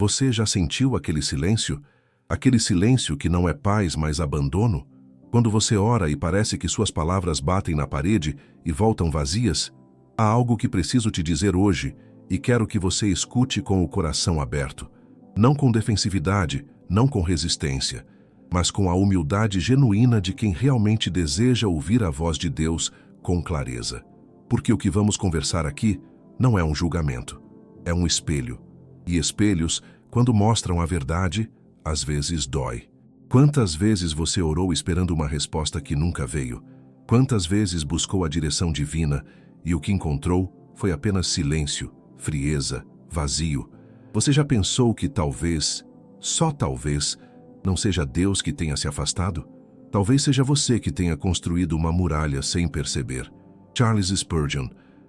Você já sentiu aquele silêncio? Aquele silêncio que não é paz, mas abandono? Quando você ora e parece que suas palavras batem na parede e voltam vazias? Há algo que preciso te dizer hoje e quero que você escute com o coração aberto. Não com defensividade, não com resistência, mas com a humildade genuína de quem realmente deseja ouvir a voz de Deus com clareza. Porque o que vamos conversar aqui não é um julgamento, é um espelho. E espelhos, quando mostram a verdade, às vezes dói. Quantas vezes você orou esperando uma resposta que nunca veio? Quantas vezes buscou a direção divina e o que encontrou foi apenas silêncio, frieza, vazio? Você já pensou que talvez, só talvez, não seja Deus que tenha se afastado? Talvez seja você que tenha construído uma muralha sem perceber. Charles Spurgeon,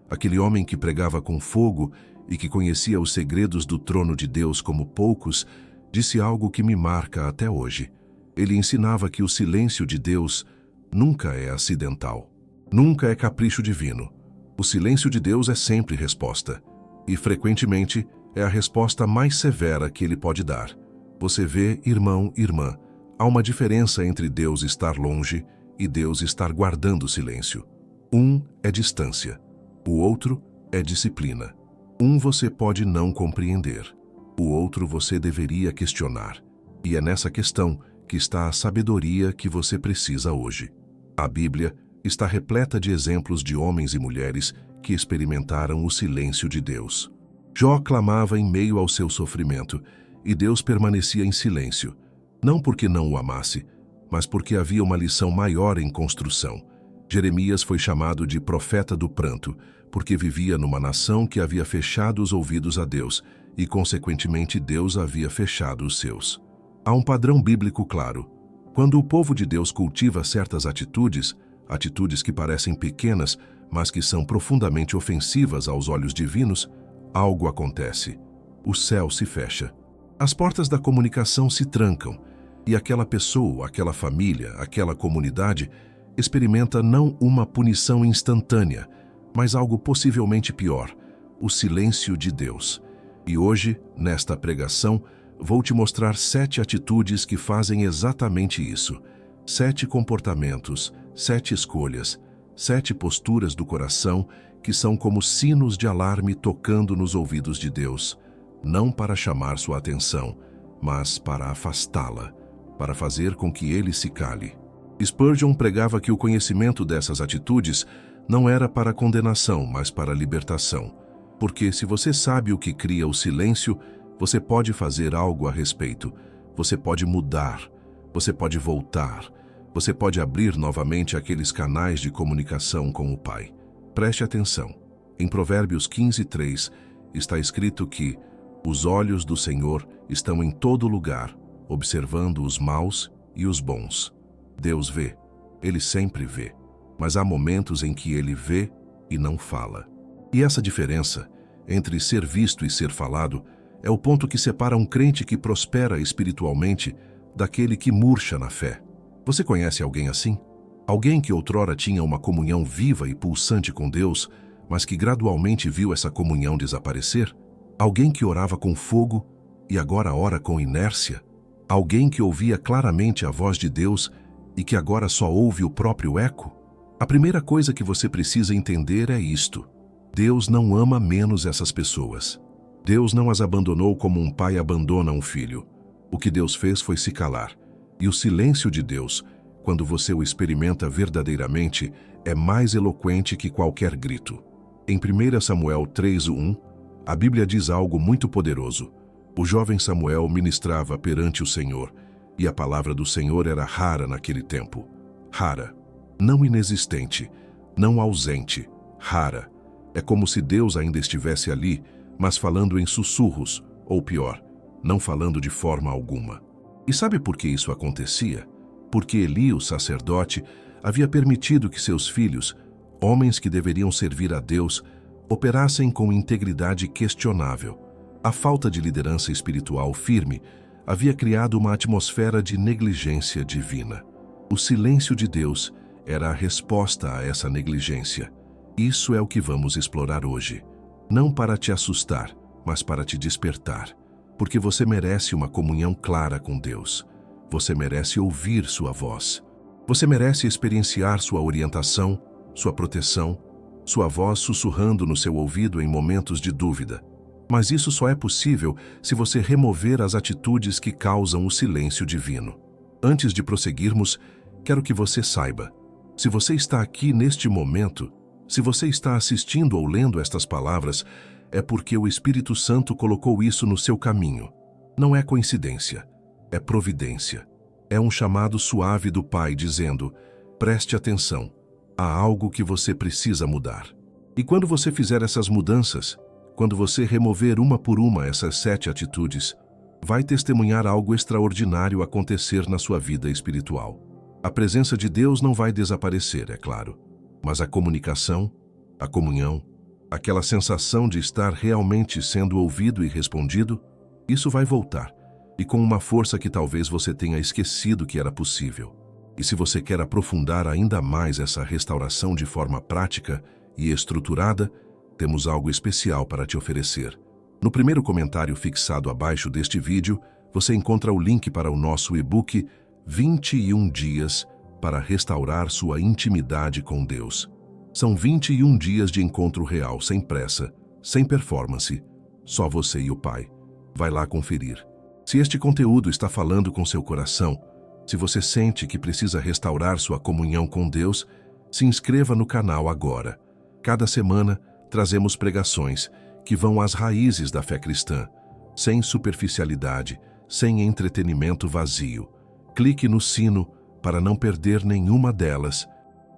aquele homem que pregava com fogo e que conhecia os segredos do trono de Deus como poucos, disse algo que me marca até hoje. Ele ensinava que o silêncio de Deus nunca é acidental, nunca é capricho divino. O silêncio de Deus é sempre resposta, e frequentemente é a resposta mais severa que ele pode dar. Você vê, irmão, irmã, há uma diferença entre Deus estar longe e Deus estar guardando silêncio. Um é distância, o outro é disciplina. Um você pode não compreender, o outro você deveria questionar. E é nessa questão que está a sabedoria que você precisa hoje. A Bíblia está repleta de exemplos de homens e mulheres que experimentaram o silêncio de Deus. Jó clamava em meio ao seu sofrimento, e Deus permanecia em silêncio, não porque não o amasse, mas porque havia uma lição maior em construção. Jeremias foi chamado de profeta do pranto, porque vivia numa nação que havia fechado os ouvidos a Deus, e consequentemente Deus havia fechado os seus. Há um padrão bíblico claro. Quando o povo de Deus cultiva certas atitudes que parecem pequenas, mas que são profundamente ofensivas aos olhos divinos, algo acontece. O céu se fecha. As portas da comunicação se trancam, e aquela pessoa, aquela família, aquela comunidade experimenta não uma punição instantânea, mas algo possivelmente pior, o silêncio de Deus. E hoje, nesta pregação, vou te mostrar 7 atitudes que fazem exatamente isso. 7 comportamentos, 7 escolhas, 7 posturas do coração que são como sinos de alarme tocando nos ouvidos de Deus, não para chamar sua atenção, mas para afastá-la, para fazer com que ele se cale. Spurgeon pregava que o conhecimento dessas atitudes não era para condenação, mas para libertação. Porque se você sabe o que cria o silêncio, você pode fazer algo a respeito. Você pode mudar, você pode voltar, você pode abrir novamente aqueles canais de comunicação com o Pai. Preste atenção. Em Provérbios 15:3 está escrito que os olhos do Senhor estão em todo lugar, observando os maus e os bons. Deus vê, Ele sempre vê, mas há momentos em que Ele vê e não fala. E essa diferença entre ser visto e ser falado é o ponto que separa um crente que prospera espiritualmente daquele que murcha na fé. Você conhece alguém assim? Alguém que outrora tinha uma comunhão viva e pulsante com Deus, mas que gradualmente viu essa comunhão desaparecer? Alguém que orava com fogo e agora ora com inércia? Alguém que ouvia claramente a voz de Deus e que agora só ouve o próprio eco? A primeira coisa que você precisa entender é isto: Deus não ama menos essas pessoas. Deus não as abandonou como um pai abandona um filho. O que Deus fez foi se calar. E o silêncio de Deus, quando você o experimenta verdadeiramente, é mais eloquente que qualquer grito. Em 1 Samuel 3:1, a Bíblia diz algo muito poderoso. O jovem Samuel ministrava perante o Senhor, e a palavra do Senhor era rara naquele tempo. Rara. Não inexistente, não ausente, rara. É como se Deus ainda estivesse ali, mas falando em sussurros, ou pior, não falando de forma alguma. E sabe por que isso acontecia? Porque Eli, o sacerdote, havia permitido que seus filhos, homens que deveriam servir a Deus, operassem com integridade questionável. A falta de liderança espiritual firme havia criado uma atmosfera de negligência divina. O silêncio de Deus era a resposta a essa negligência. Isso é o que vamos explorar hoje. Não para te assustar, mas para te despertar. porque você merece uma comunhão clara com Deus. Você merece ouvir sua voz. Você merece experienciar sua orientação, sua proteção, sua voz sussurrando no seu ouvido em momentos de dúvida. Mas isso só é possível se você remover as atitudes que causam o silêncio divino. Antes de prosseguirmos, quero que você saiba: se você está aqui neste momento, se você está assistindo ou lendo estas palavras, é porque o Espírito Santo colocou isso no seu caminho. Não é coincidência, é providência. É um chamado suave do Pai dizendo: preste atenção, há algo que você precisa mudar. E quando você fizer essas mudanças, quando você remover uma por uma essas 7 atitudes, vai testemunhar algo extraordinário acontecer na sua vida espiritual. A presença de Deus não vai desaparecer, é claro, mas a comunicação, a comunhão, aquela sensação de estar realmente sendo ouvido e respondido, isso vai voltar, e com uma força que talvez você tenha esquecido que era possível. E se você quer aprofundar ainda mais essa restauração de forma prática e estruturada, temos algo especial para te oferecer. No primeiro comentário fixado abaixo deste vídeo, você encontra o link para o nosso e-book 21 dias para restaurar sua intimidade com Deus. São 21 dias de encontro real, sem pressa, sem performance, só você e o Pai. Vai lá conferir. Se este conteúdo está falando com seu coração, se você sente que precisa restaurar sua comunhão com Deus, se inscreva no canal agora. Cada semana, trazemos pregações que vão às raízes da fé cristã, sem superficialidade, sem entretenimento vazio. Clique no sino para não perder nenhuma delas.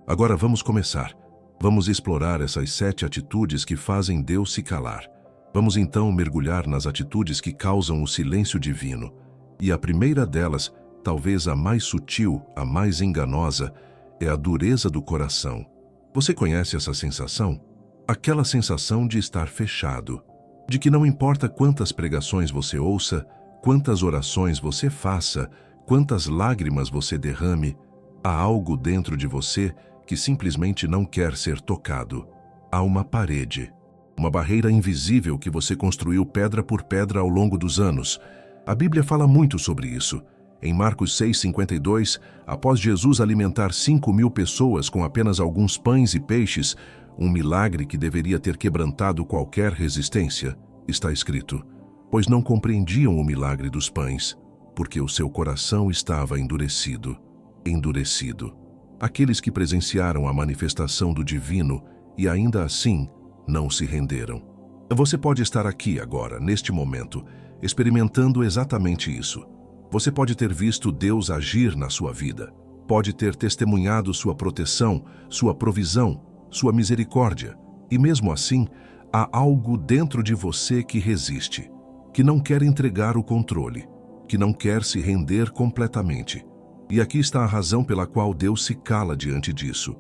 Agora vamos começar. Vamos explorar essas 7 atitudes que fazem Deus se calar. Vamos então mergulhar nas atitudes que causam o silêncio divino. E a primeira delas, talvez a mais sutil, a mais enganosa, é a dureza do coração. Você conhece essa sensação? Aquela sensação de estar fechado, de que não importa quantas pregações você ouça, quantas orações você faça, quantas lágrimas você derrame, há algo dentro de você que simplesmente não quer ser tocado. Há uma parede, uma barreira invisível que você construiu pedra por pedra ao longo dos anos. A Bíblia fala muito sobre isso. Em Marcos 6,52, após Jesus alimentar 5.000 pessoas com apenas alguns pães e peixes, um milagre que deveria ter quebrantado qualquer resistência, está escrito: pois não compreendiam o milagre dos pães, porque o seu coração estava endurecido. Endurecido. Aqueles que presenciaram a manifestação do divino e ainda assim não se renderam. Você pode estar aqui agora, neste momento, experimentando exatamente isso. Você pode ter visto Deus agir na sua vida, pode ter testemunhado sua proteção, sua provisão, sua misericórdia, e mesmo assim, há algo dentro de você que resiste, que não quer entregar o controle, que não quer se render completamente. E aqui está a razão pela qual Deus se cala diante disso.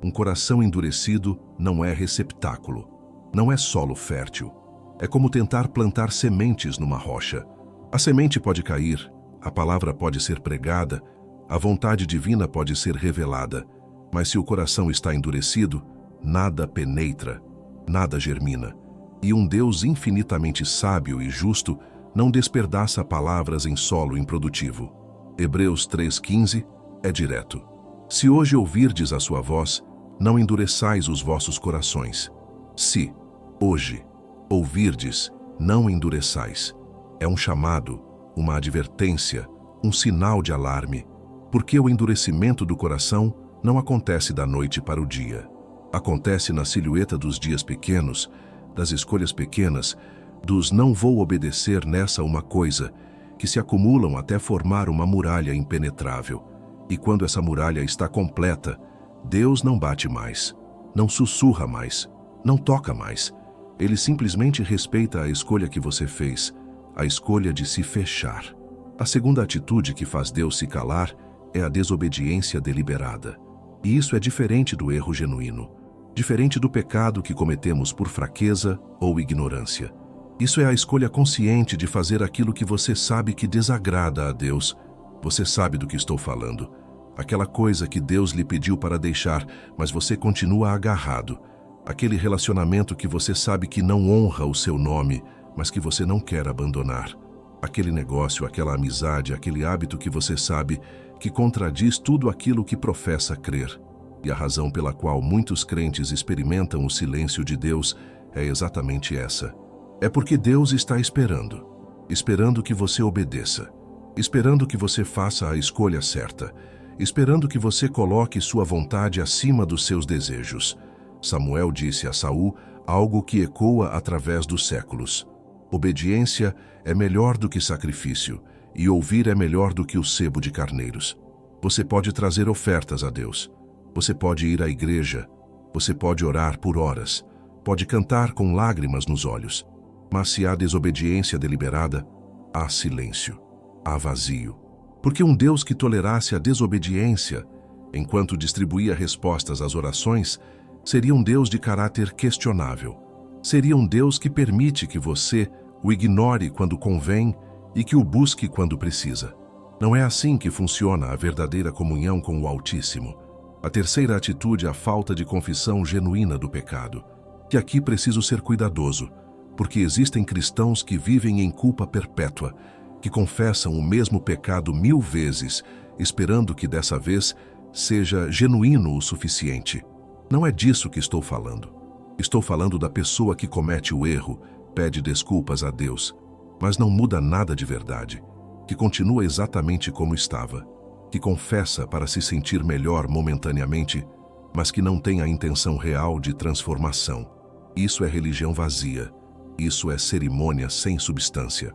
Um coração endurecido não é receptáculo, não é solo fértil. É como tentar plantar sementes numa rocha. A semente pode cair, a palavra pode ser pregada, a vontade divina pode ser revelada, mas se o coração está endurecido, nada penetra, nada germina. E um Deus infinitamente sábio e justo não desperdiça palavras em solo improdutivo. Hebreus 3,15 é direto. Se hoje ouvirdes a sua voz, não endureçais os vossos corações. Se, hoje, ouvirdes, não endureçais. É um chamado, uma advertência, um sinal de alarme, porque o endurecimento do coração não acontece da noite para o dia. Acontece na silhueta dos dias pequenos, das escolhas pequenas, dos não vou obedecer nessa uma coisa, que se acumulam até formar uma muralha impenetrável. E quando essa muralha está completa, Deus não bate mais, não sussurra mais, não toca mais. Ele simplesmente respeita a escolha que você fez, a escolha de se fechar. A segunda atitude que faz Deus se calar é a desobediência deliberada. E isso é diferente do erro genuíno, diferente do pecado que cometemos por fraqueza ou ignorância. Isso é a escolha consciente de fazer aquilo que você sabe que desagrada a Deus. Você sabe do que estou falando. Aquela coisa que Deus lhe pediu para deixar, mas você continua agarrado. Aquele relacionamento que você sabe que não honra o seu nome, mas que você não quer abandonar. Aquele negócio, aquela amizade, aquele hábito que você sabe que contradiz tudo aquilo que professa crer. E a razão pela qual muitos crentes experimentam o silêncio de Deus é exatamente essa. É porque Deus está esperando que você obedeça, esperando que você faça a escolha certa, esperando que você coloque sua vontade acima dos seus desejos. Samuel disse a Saul algo que ecoa através dos séculos: obediência é melhor do que sacrifício, e ouvir é melhor do que o sebo de carneiros. Você pode trazer ofertas a Deus, você pode ir à igreja, você pode orar por horas, pode cantar com lágrimas nos olhos, mas se há desobediência deliberada, há silêncio, há vazio. Porque um Deus que tolerasse a desobediência, enquanto distribuía respostas às orações, seria um Deus de caráter questionável. Seria um Deus que permite que você o ignore quando convém e que o busque quando precisa. Não é assim que funciona a verdadeira comunhão com o Altíssimo. A terceira atitude é a falta de confissão genuína do pecado. E aqui preciso ser cuidadoso, porque existem cristãos que vivem em culpa perpétua, que confessam o mesmo pecado 1000 vezes, esperando que dessa vez seja genuíno o suficiente. Não é disso que estou falando. Estou falando da pessoa que comete o erro, pede desculpas a Deus, mas não muda nada de verdade, que continua exatamente como estava, que confessa para se sentir melhor momentaneamente, mas que não tem a intenção real de transformação. Isso é religião vazia. Isso é cerimônia sem substância.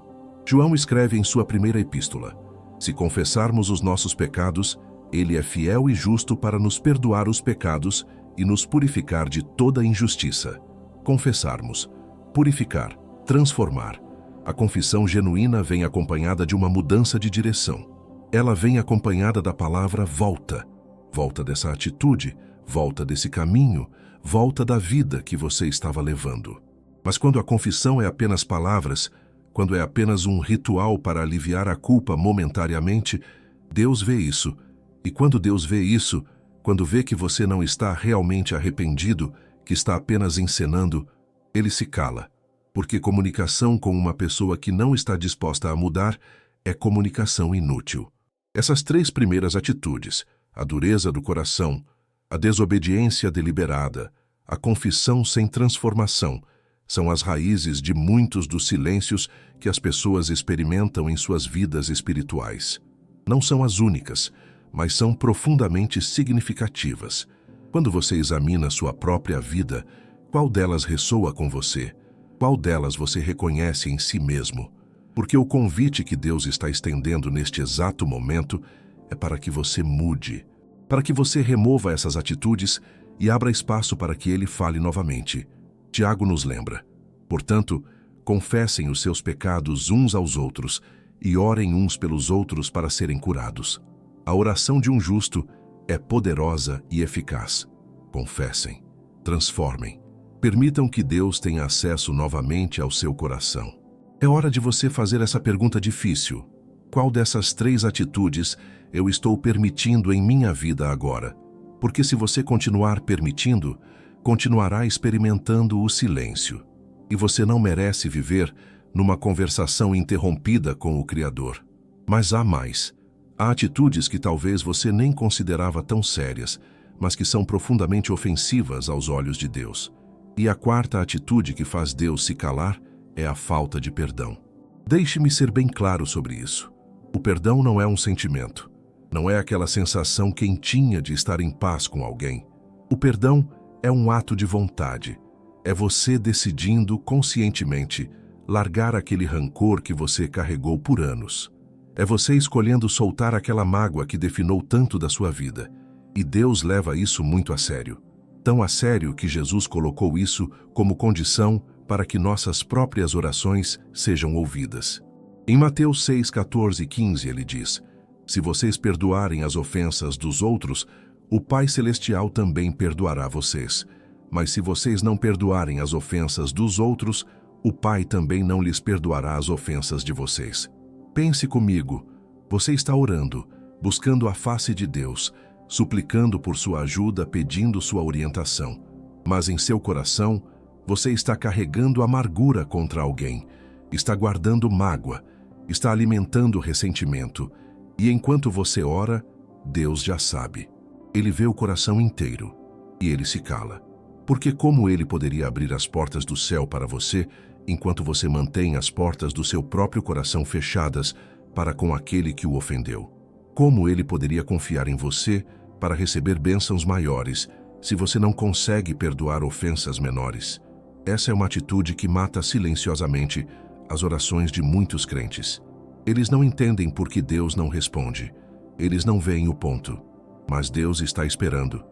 João escreve em sua primeira epístola: se confessarmos os nossos pecados, ele é fiel e justo para nos perdoar os pecados e nos purificar de toda injustiça. Confessarmos, purificar, transformar. A confissão genuína vem acompanhada de uma mudança de direção. Ela vem acompanhada da palavra volta. Volta dessa atitude, volta desse caminho, volta da vida que você estava levando. Mas quando a confissão é apenas palavras, quando é apenas um ritual para aliviar a culpa momentaneamente, Deus vê isso. E quando Deus vê isso, quando vê que você não está realmente arrependido, que está apenas encenando, ele se cala. Porque comunicação com uma pessoa que não está disposta a mudar é comunicação inútil. Essas 3 primeiras atitudes, a dureza do coração, a desobediência deliberada, a confissão sem transformação, são as raízes de muitos dos silêncios que as pessoas experimentam em suas vidas espirituais. Não são as únicas, mas são profundamente significativas. Quando você examina sua própria vida, qual delas ressoa com você? Qual delas você reconhece em si mesmo? Porque o convite que Deus está estendendo neste exato momento é para que você mude, para que você remova essas atitudes e abra espaço para que Ele fale novamente. Tiago nos lembra: portanto, confessem os seus pecados uns aos outros e orem uns pelos outros para serem curados. A oração de um justo é poderosa e eficaz. Confessem, transformem, permitam que Deus tenha acesso novamente ao seu coração. É hora de você fazer essa pergunta difícil: qual dessas 3 atitudes eu estou permitindo em minha vida agora? Porque se você continuar permitindo, continuará experimentando o silêncio. E você não merece viver numa conversação interrompida com o Criador. Mas há mais. Há atitudes que talvez você nem considerava tão sérias, mas que são profundamente ofensivas aos olhos de Deus. E a 4ª atitude que faz Deus se calar é a falta de perdão. Deixe-me ser bem claro sobre isso. O perdão não é um sentimento. Não é aquela sensação quentinha de estar em paz com alguém. O perdão é um ato de vontade. É você decidindo conscientemente largar aquele rancor que você carregou por anos. É você escolhendo soltar aquela mágoa que definou tanto da sua vida. E Deus leva isso muito a sério. Tão a sério que Jesus colocou isso como condição para que nossas próprias orações sejam ouvidas. Em Mateus 6, 14 e 15 ele diz: se vocês perdoarem as ofensas dos outros, o Pai Celestial também perdoará vocês. Mas se vocês não perdoarem as ofensas dos outros, o Pai também não lhes perdoará as ofensas de vocês. Pense comigo, você está orando, buscando a face de Deus, suplicando por sua ajuda, pedindo sua orientação. Mas em seu coração, você está carregando amargura contra alguém, está guardando mágoa, está alimentando o ressentimento, e enquanto você ora, Deus já sabe. Ele vê o coração inteiro, e ele se cala. Porque como ele poderia abrir as portas do céu para você, enquanto você mantém as portas do seu próprio coração fechadas para com aquele que o ofendeu? Como ele poderia confiar em você para receber bênçãos maiores, se você não consegue perdoar ofensas menores? Essa é uma atitude que mata silenciosamente as orações de muitos crentes. Eles não entendem por que Deus não responde. Eles não veem o ponto. Mas Deus está esperando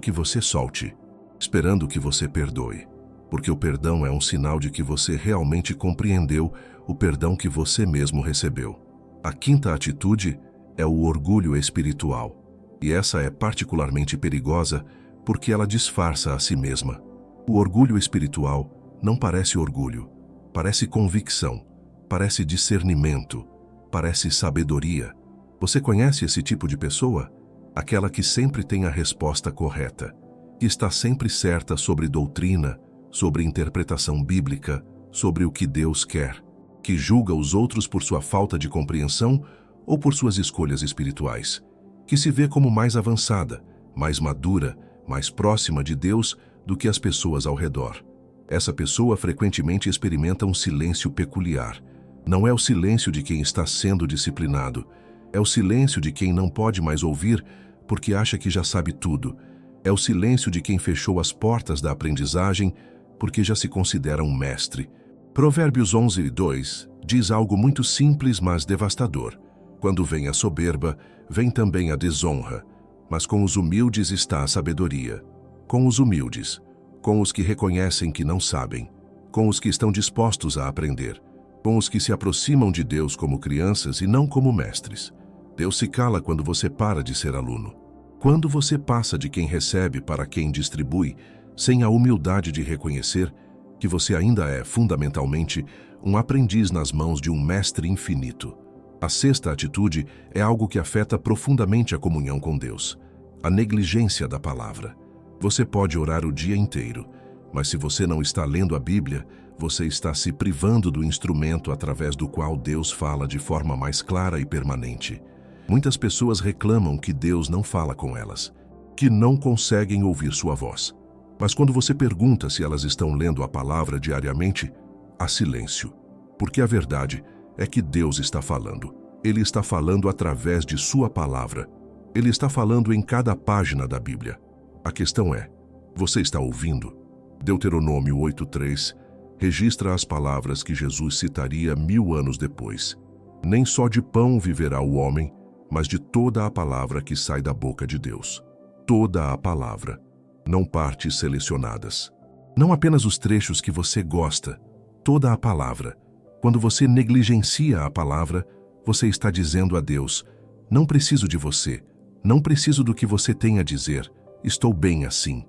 que você solte, esperando que você perdoe. Porque o perdão é um sinal de que você realmente compreendeu o perdão que você mesmo recebeu. A quinta atitude é o orgulho espiritual. E essa é particularmente perigosa porque ela disfarça a si mesma. O orgulho espiritual não parece orgulho, parece convicção, parece discernimento, parece sabedoria. Você conhece esse tipo de pessoa? Aquela que sempre tem a resposta correta, que está sempre certa sobre doutrina, sobre interpretação bíblica, sobre o que Deus quer, que julga os outros por sua falta de compreensão ou por suas escolhas espirituais, que se vê como mais avançada, mais madura, mais próxima de Deus do que as pessoas ao redor. Essa pessoa frequentemente experimenta um silêncio peculiar. Não é o silêncio de quem está sendo disciplinado, é o silêncio de quem não pode mais ouvir porque acha que já sabe tudo. É o silêncio de quem fechou as portas da aprendizagem porque já se considera um mestre. Provérbios 11:2 diz algo muito simples, mas devastador. Quando vem a soberba, vem também a desonra, mas com os humildes está a sabedoria. Com os humildes, com os que reconhecem que não sabem, com os que estão dispostos a aprender, com os que se aproximam de Deus como crianças e não como mestres. Deus se cala quando você para de ser aluno. Quando você passa de quem recebe para quem distribui, sem a humildade de reconhecer que você ainda é, fundamentalmente, um aprendiz nas mãos de um mestre infinito. A sexta atitude é algo que afeta profundamente a comunhão com Deus: a negligência da palavra. Você pode orar o dia inteiro, mas se você não está lendo a Bíblia, você está se privando do instrumento através do qual Deus fala de forma mais clara e permanente. Muitas pessoas reclamam que Deus não fala com elas, que não conseguem ouvir sua voz. Mas quando você pergunta se elas estão lendo a palavra diariamente, há silêncio. Porque a verdade é que Deus está falando. Ele está falando através de sua palavra. Ele está falando em cada página da Bíblia. A questão é, você está ouvindo? Deuteronômio 8:3 registra as palavras que Jesus citaria 1000 anos depois. Nem só de pão viverá o homem, mas de toda a palavra que sai da boca de Deus. Toda a palavra, não partes selecionadas. Não apenas os trechos que você gosta, toda a palavra. Quando você negligencia a palavra, você está dizendo a Deus: não preciso de você, não preciso do que você tem a dizer, estou bem assim.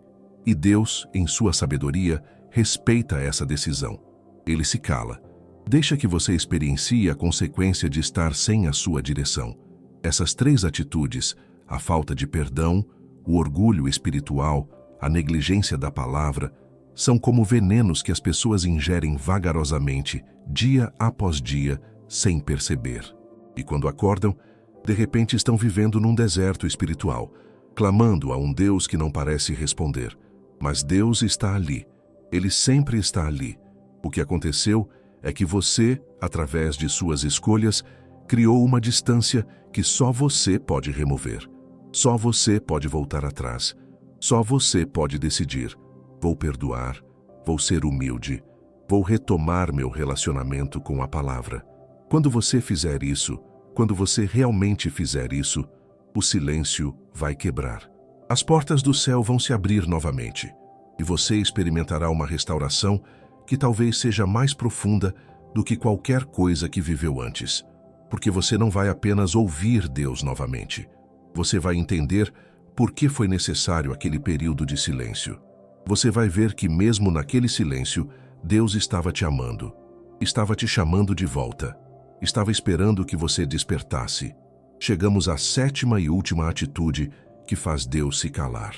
E Deus, em sua sabedoria, respeita essa decisão. Ele se cala. Deixa que você experiencie a consequência de estar sem a sua direção. Essas três atitudes, a falta de perdão, o orgulho espiritual, a negligência da palavra, são como venenos que as pessoas ingerem vagarosamente, dia após dia, sem perceber. E quando acordam, de repente estão vivendo num deserto espiritual, clamando a um Deus que não parece responder. Mas Deus está ali. Ele sempre está ali. O que aconteceu é que você, através de suas escolhas, criou uma distância que só você pode remover. Só você pode voltar atrás. Só você pode decidir: vou perdoar, vou ser humilde, vou retomar meu relacionamento com a palavra. Quando você fizer isso, quando você realmente fizer isso, o silêncio vai quebrar. As portas do céu vão se abrir novamente, e você experimentará uma restauração que talvez seja mais profunda do que qualquer coisa que viveu antes. Porque você não vai apenas ouvir Deus novamente. Você vai entender por que foi necessário aquele período de silêncio. Você vai ver que mesmo naquele silêncio, Deus estava te amando. Estava te chamando de volta. Estava esperando que você despertasse. Chegamos à sétima e última atitude que faz Deus se calar.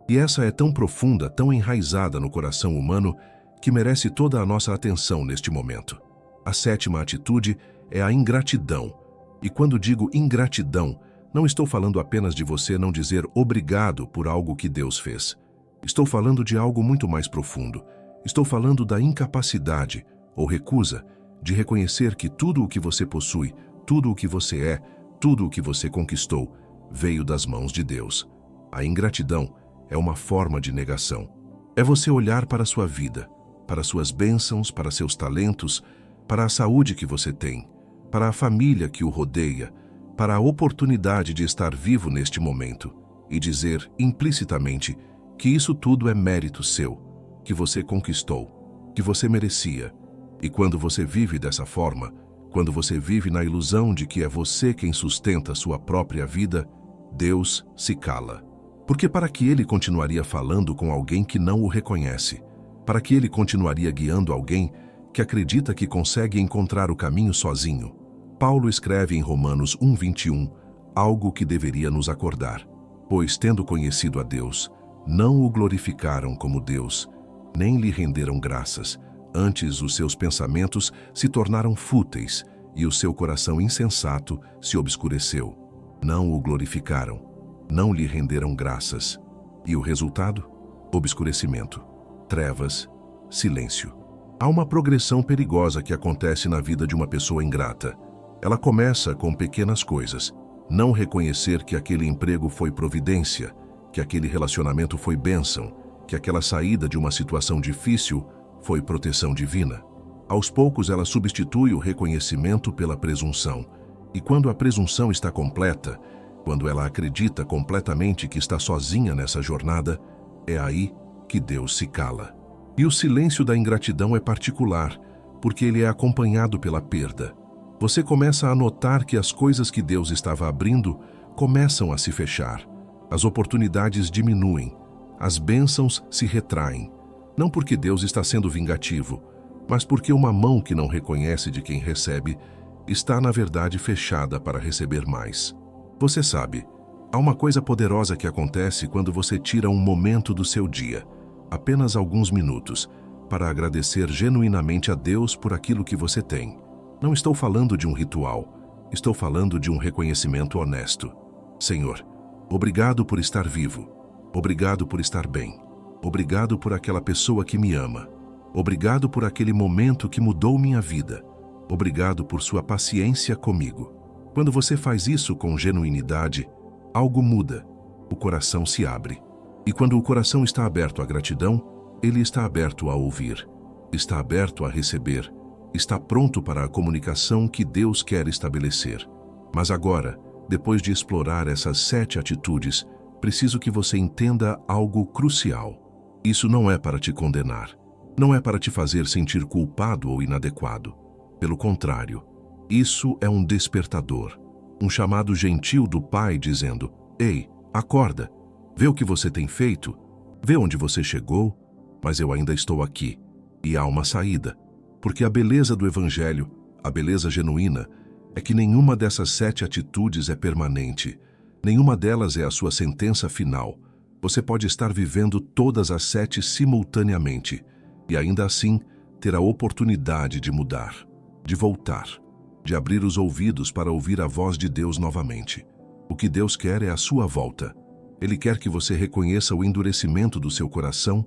E essa é tão profunda, tão enraizada no coração humano, que merece toda a nossa atenção neste momento. A sétima atitude é a ingratidão. E quando digo ingratidão, não estou falando apenas de você não dizer obrigado por algo que Deus fez. Estou falando de algo muito mais profundo. Estou falando da incapacidade ou recusa de reconhecer que tudo o que você possui, tudo o que você é, tudo o que você conquistou, veio das mãos de Deus. A ingratidão é uma forma de negação. É você olhar para a sua vida, para suas bênçãos, para seus talentos, para a saúde que você tem, para a família que o rodeia, para a oportunidade de estar vivo neste momento e dizer implicitamente que isso tudo é mérito seu, que você conquistou, que você merecia. E quando você vive dessa forma, quando você vive na ilusão de que é você quem sustenta a sua própria vida, Deus se cala. Porque para que ele continuaria falando com alguém que não o reconhece? Para que ele continuaria guiando alguém que acredita que consegue encontrar o caminho sozinho? Paulo escreve em Romanos 1:21 algo que deveria nos acordar. Pois, tendo conhecido a Deus, não o glorificaram como Deus, nem lhe renderam graças. Antes, os seus pensamentos se tornaram fúteis e o seu coração insensato se obscureceu. Não o glorificaram, não lhe renderam graças. E o resultado? Obscurecimento, trevas, silêncio. Há uma progressão perigosa que acontece na vida de uma pessoa ingrata. Ela começa com pequenas coisas. Não reconhecer que aquele emprego foi providência, que aquele relacionamento foi bênção, que aquela saída de uma situação difícil foi proteção divina. Aos poucos ela substitui o reconhecimento pela presunção. E quando a presunção está completa, quando ela acredita completamente que está sozinha nessa jornada, é aí que Deus se cala. E o silêncio da ingratidão é particular, porque ele é acompanhado pela perda. Você começa a notar que as coisas que Deus estava abrindo começam a se fechar. As oportunidades diminuem, as bênçãos se retraem. Não porque Deus está sendo vingativo, mas porque uma mão que não reconhece de quem recebe está, na verdade, fechada para receber mais. Você sabe, há uma coisa poderosa que acontece quando você tira um momento do seu dia, apenas alguns minutos, para agradecer genuinamente a Deus por aquilo que você tem. Não estou falando de um ritual, estou falando de um reconhecimento honesto. Senhor, obrigado por estar vivo, obrigado por estar bem, obrigado por aquela pessoa que me ama, obrigado por aquele momento que mudou minha vida, obrigado por sua paciência comigo. Quando você faz isso com genuinidade, algo muda, o coração se abre. E quando o coração está aberto à gratidão, ele está aberto a ouvir, está aberto a receber, está pronto para a comunicação que Deus quer estabelecer. Mas agora, depois de explorar essas 7 atitudes, preciso que você entenda algo crucial. Isso não é para te condenar, não é para te fazer sentir culpado ou inadequado. Pelo contrário, isso é um despertador, um chamado gentil do Pai dizendo: Ei, acorda, vê o que você tem feito, vê onde você chegou, mas eu ainda estou aqui. E há uma saída, porque a beleza do Evangelho, a beleza genuína, é que nenhuma dessas 7 atitudes é permanente. Nenhuma delas é a sua sentença final. Você pode estar vivendo todas as 7 simultaneamente e ainda assim ter a oportunidade de mudar, de voltar, de abrir os ouvidos para ouvir a voz de Deus novamente. O que Deus quer é a sua volta. Ele quer que você reconheça o endurecimento do seu coração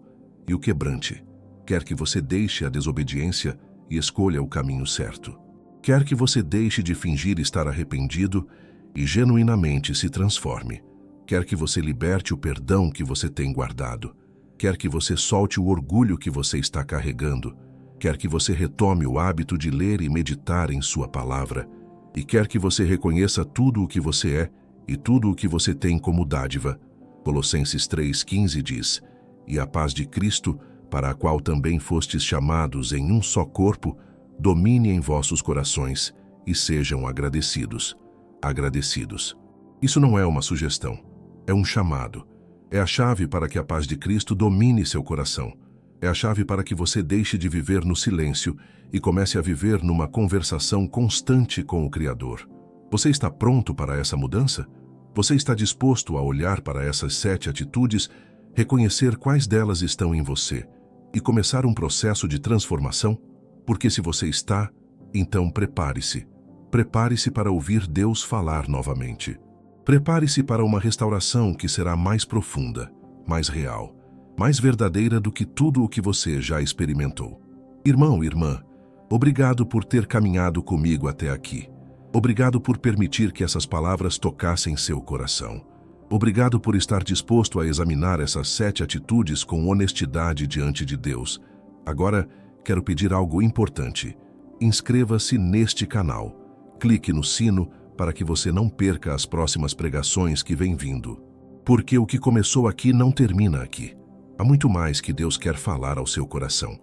e o quebrante. Quer que você deixe a desobediência e escolha o caminho certo. Quer que você deixe de fingir estar arrependido e genuinamente se transforme. Quer que você liberte o perdão que você tem guardado. Quer que você solte o orgulho que você está carregando. Quer que você retome o hábito de ler e meditar em sua palavra. E quer que você reconheça tudo o que você é e tudo o que você tem como dádiva. Colossenses 3,15 diz: E a paz de Cristo, para a qual também fostes chamados em um só corpo, domine em vossos corações e sejam agradecidos. Agradecidos. Isso não é uma sugestão, é um chamado. É a chave para que a paz de Cristo domine seu coração. É a chave para que você deixe de viver no silêncio e comece a viver numa conversação constante com o Criador. Você está pronto para essa mudança? Você está disposto a olhar para essas 7 atitudes, reconhecer quais delas estão em você e começar um processo de transformação? Porque se você está, então prepare-se, Prepare-se para ouvir Deus falar novamente. Prepare-se para uma restauração que será mais profunda, mais real, mais verdadeira do que tudo o que você já experimentou. Irmão, irmã, obrigado por ter caminhado comigo até aqui. Obrigado por permitir que essas palavras tocassem seu coração. Obrigado por estar disposto a examinar essas 7 atitudes com honestidade diante de Deus. Agora, quero pedir algo importante. Inscreva-se neste canal. Clique no sino para que você não perca as próximas pregações que vêm vindo. Porque o que começou aqui não termina aqui. Há muito mais que Deus quer falar ao seu coração.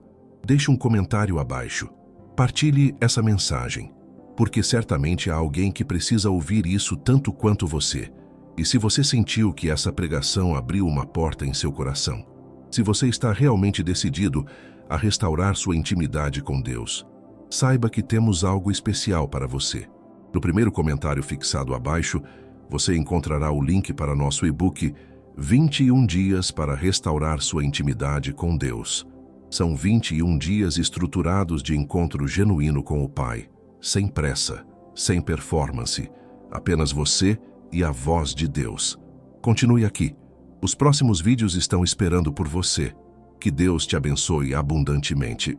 Deixe um comentário abaixo. Partilhe essa mensagem, porque certamente há alguém que precisa ouvir isso tanto quanto você. E se você sentiu que essa pregação abriu uma porta em seu coração, se você está realmente decidido a restaurar sua intimidade com Deus, saiba que temos algo especial para você. No primeiro comentário fixado abaixo, você encontrará o link para nosso e-book 21 dias para restaurar sua intimidade com Deus. São 21 dias estruturados de encontro genuíno com o Pai, sem pressa, sem performance, apenas você e a voz de Deus. Continue aqui. Os próximos vídeos estão esperando por você. Que Deus te abençoe abundantemente.